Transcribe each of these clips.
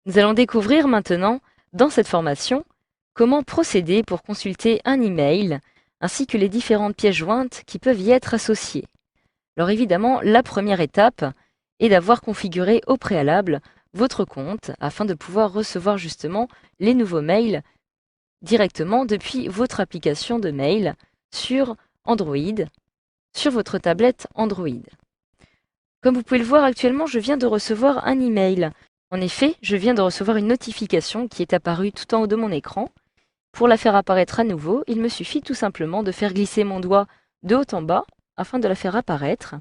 Nous allons découvrir maintenant, dans cette formation, comment procéder pour consulter un email, ainsi que les différentes pièces jointes qui peuvent y être associées. Alors évidemment, la première étape est d'avoir configuré au préalable votre compte afin de pouvoir recevoir justement les nouveaux mails directement depuis votre application de mail sur Android, sur votre tablette Android. Comme vous pouvez le voir actuellement, je viens de recevoir un email. En effet, je viens de recevoir une notification qui est apparue tout en haut de mon écran. Pour la faire apparaître à nouveau, il me suffit tout simplement de faire glisser mon doigt de haut en bas afin de la faire apparaître.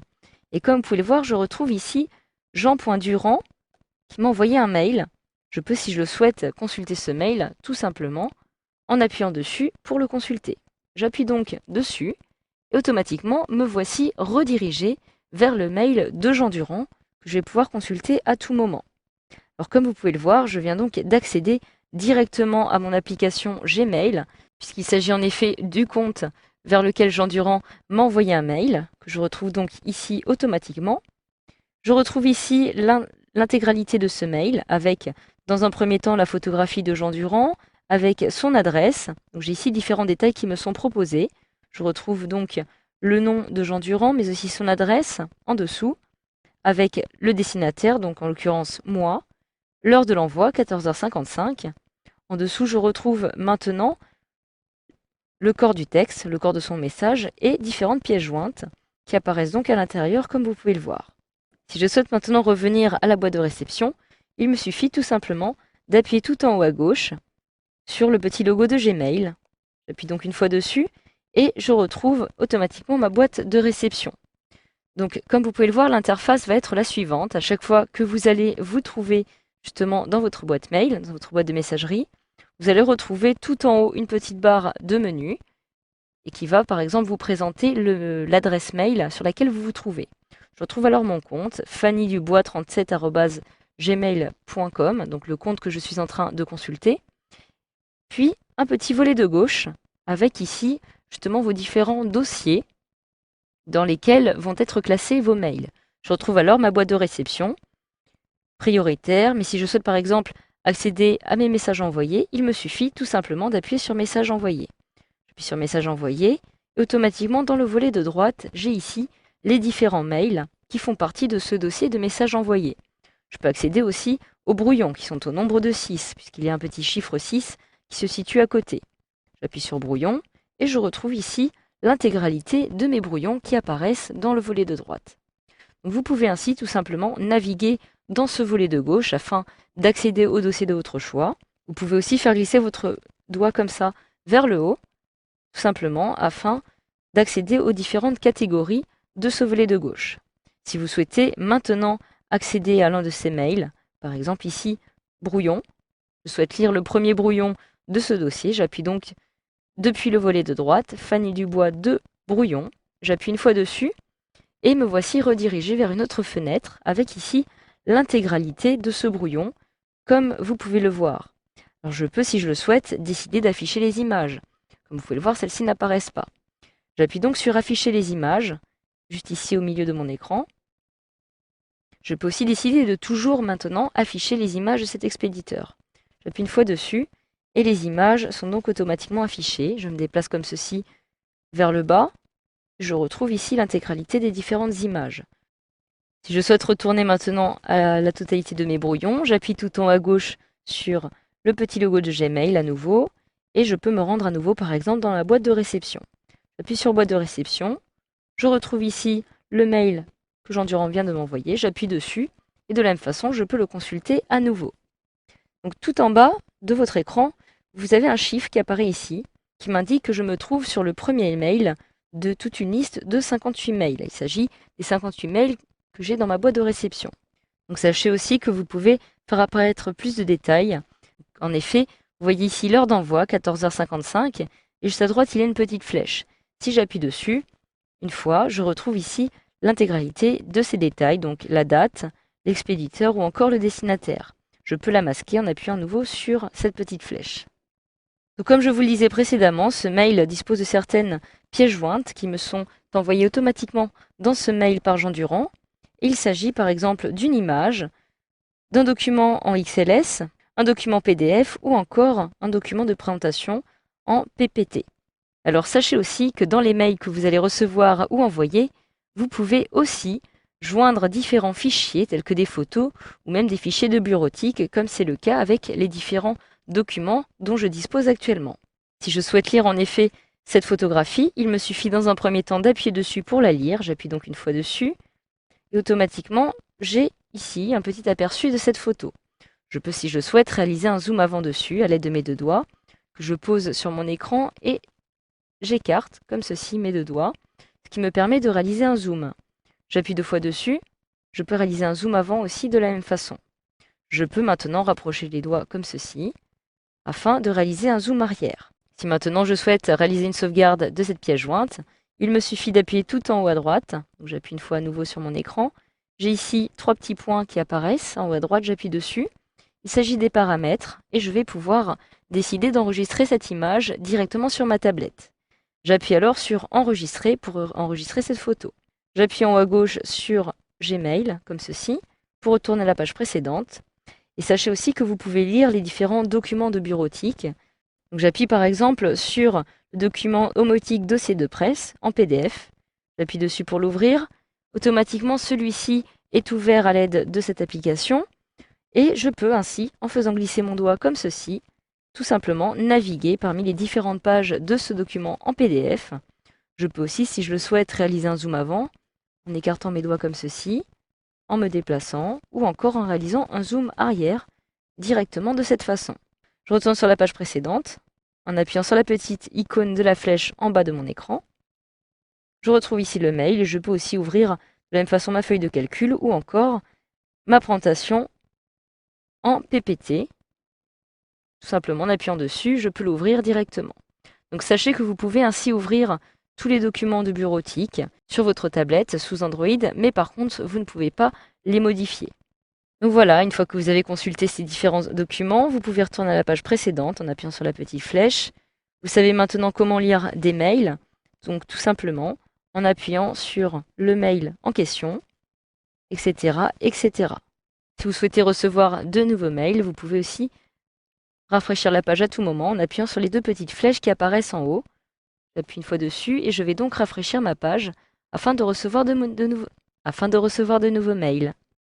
Et comme vous pouvez le voir, je retrouve ici Jean.Durand qui m'a envoyé un mail. Je peux, si je le souhaite, consulter ce mail tout simplement en appuyant dessus pour le consulter. J'appuie donc dessus et automatiquement me voici redirigé vers le mail de Jean Durand que je vais pouvoir consulter à tout moment. Alors comme vous pouvez le voir, je viens donc d'accéder directement à mon application Gmail, puisqu'il s'agit en effet du compte vers lequel Jean Durand m'a envoyé un mail, que je retrouve donc ici automatiquement. Je retrouve ici l'intégralité de ce mail, avec dans un premier temps la photographie de Jean Durand, avec son adresse. J'ai ici différents détails qui me sont proposés. Je retrouve donc le nom de Jean Durand, mais aussi son adresse en dessous, avec le destinataire, donc en l'occurrence moi, l'heure de l'envoi, 14h55. En dessous, je retrouve maintenant le corps du texte, le corps de son message et différentes pièces jointes qui apparaissent donc à l'intérieur comme vous pouvez le voir. Si je souhaite maintenant revenir à la boîte de réception, il me suffit tout simplement d'appuyer tout en haut à gauche sur le petit logo de Gmail. J'appuie donc une fois dessus et je retrouve automatiquement ma boîte de réception. Donc comme vous pouvez le voir, l'interface va être la suivante. À chaque fois que vous allez vous trouver justement dans votre boîte mail, dans votre boîte de messagerie, vous allez retrouver tout en haut une petite barre de menu et qui va par exemple vous présenter l'adresse mail sur laquelle vous vous trouvez. Je retrouve alors mon compte fannydubois37@gmail.com, donc le compte que je suis en train de consulter. Puis un petit volet de gauche avec ici justement vos différents dossiers dans lesquels vont être classés vos mails. Je retrouve alors ma boîte de réception prioritaire, mais si je souhaite par exemple accéder à mes messages envoyés, il me suffit tout simplement d'appuyer sur message envoyé. J'appuie sur message envoyé et automatiquement dans le volet de droite, j'ai ici les différents mails qui font partie de ce dossier de messages envoyés. Je peux accéder aussi aux brouillons qui sont au nombre de 6, puisqu'il y a un petit chiffre 6 qui se situe à côté. J'appuie sur brouillon et je retrouve ici l'intégralité de mes brouillons qui apparaissent dans le volet de droite. Donc vous pouvez ainsi tout simplement naviguer dans ce volet de gauche afin d'accéder au dossier de votre choix. Vous pouvez aussi faire glisser votre doigt comme ça vers le haut, tout simplement afin d'accéder aux différentes catégories de ce volet de gauche. Si vous souhaitez maintenant accéder à l'un de ces mails, par exemple ici, brouillon, je souhaite lire le premier brouillon de ce dossier, j'appuie donc depuis le volet de droite, Fanny Dubois 2 brouillon, j'appuie une fois dessus et me voici redirigé vers une autre fenêtre avec ici l'intégralité de ce brouillon, comme vous pouvez le voir. Alors je peux, si je le souhaite, décider d'afficher les images. Comme vous pouvez le voir, celles-ci n'apparaissent pas. J'appuie donc sur afficher les images, juste ici au milieu de mon écran. Je peux aussi décider de toujours maintenant afficher les images de cet expéditeur. J'appuie une fois dessus et les images sont donc automatiquement affichées. Je me déplace comme ceci vers le bas. Je retrouve ici l'intégralité des différentes images. Si je souhaite retourner maintenant à la totalité de mes brouillons, j'appuie tout en haut à gauche sur le petit logo de Gmail à nouveau et je peux me rendre à nouveau par exemple dans la boîte de réception. J'appuie sur boîte de réception, je retrouve ici le mail que Jean Durand vient de m'envoyer, j'appuie dessus et de la même façon je peux le consulter à nouveau. Donc tout en bas de votre écran, vous avez un chiffre qui apparaît ici qui m'indique que je me trouve sur le premier mail de toute une liste de 58 mails. Il s'agit des 58 mails que j'ai dans ma boîte de réception. Donc sachez aussi que vous pouvez faire apparaître plus de détails. En effet, vous voyez ici l'heure d'envoi, 14h55, et juste à droite, il y a une petite flèche. Si j'appuie dessus, une fois, je retrouve ici l'intégralité de ces détails, donc la date, l'expéditeur ou encore le destinataire. Je peux la masquer en appuyant à nouveau sur cette petite flèche. Donc, comme je vous le disais précédemment, ce mail dispose de certaines pièces jointes qui me sont envoyées automatiquement dans ce mail par Jean Durand. Il s'agit par exemple d'une image, d'un document en XLS, un document PDF ou encore un document de présentation en PPT. Alors sachez aussi que dans les mails que vous allez recevoir ou envoyer, vous pouvez aussi joindre différents fichiers tels que des photos ou même des fichiers de bureautique, comme c'est le cas avec les différents documents dont je dispose actuellement. Si je souhaite lire en effet cette photographie, il me suffit dans un premier temps d'appuyer dessus pour la lire. J'appuie donc une fois dessus et automatiquement j'ai ici un petit aperçu de cette photo. Je peux, si je souhaite, réaliser un zoom avant dessus à l'aide de mes deux doigts que je pose sur mon écran et j'écarte comme ceci mes deux doigts, ce qui me permet de réaliser un zoom. J'appuie deux fois dessus, je peux réaliser un zoom avant aussi de la même façon. Je peux maintenant rapprocher les doigts comme ceci, afin de réaliser un zoom arrière. Si maintenant je souhaite réaliser une sauvegarde de cette pièce jointe, il me suffit d'appuyer tout en haut à droite. J'appuie une fois à nouveau sur mon écran. J'ai ici 3 petits points qui apparaissent. En haut à droite, j'appuie dessus. Il s'agit des paramètres et je vais pouvoir décider d'enregistrer cette image directement sur ma tablette. J'appuie alors sur enregistrer pour enregistrer cette photo. J'appuie en haut à gauche sur Gmail, comme ceci, pour retourner à la page précédente. Et sachez aussi que vous pouvez lire les différents documents de bureautique. Donc j'appuie par exemple sur le document Homotique dossier de presse en PDF. J'appuie dessus pour l'ouvrir. Automatiquement, celui-ci est ouvert à l'aide de cette application. Et je peux ainsi, en faisant glisser mon doigt comme ceci, tout simplement naviguer parmi les différentes pages de ce document en PDF. Je peux aussi, si je le souhaite, réaliser un zoom avant, en écartant mes doigts comme ceci, en me déplaçant, ou encore en réalisant un zoom arrière, directement de cette façon. Je retourne sur la page précédente, en appuyant sur la petite icône de la flèche en bas de mon écran. Je retrouve ici le mail, et je peux aussi ouvrir de la même façon ma feuille de calcul, ou encore ma présentation en PPT. Tout simplement en appuyant dessus, je peux l'ouvrir directement. Donc sachez que vous pouvez ainsi ouvrir tous les documents de bureautique sur votre tablette sous Android, mais par contre, vous ne pouvez pas les modifier. Donc voilà, une fois que vous avez consulté ces différents documents, vous pouvez retourner à la page précédente en appuyant sur la petite flèche. Vous savez maintenant comment lire des mails, donc tout simplement en appuyant sur le mail en question, etc., etc. Si vous souhaitez recevoir de nouveaux mails, vous pouvez aussi rafraîchir la page à tout moment en appuyant sur les deux petites flèches qui apparaissent en haut. J'appuie une fois dessus et je vais donc rafraîchir ma page afin de recevoir de nouveaux mails.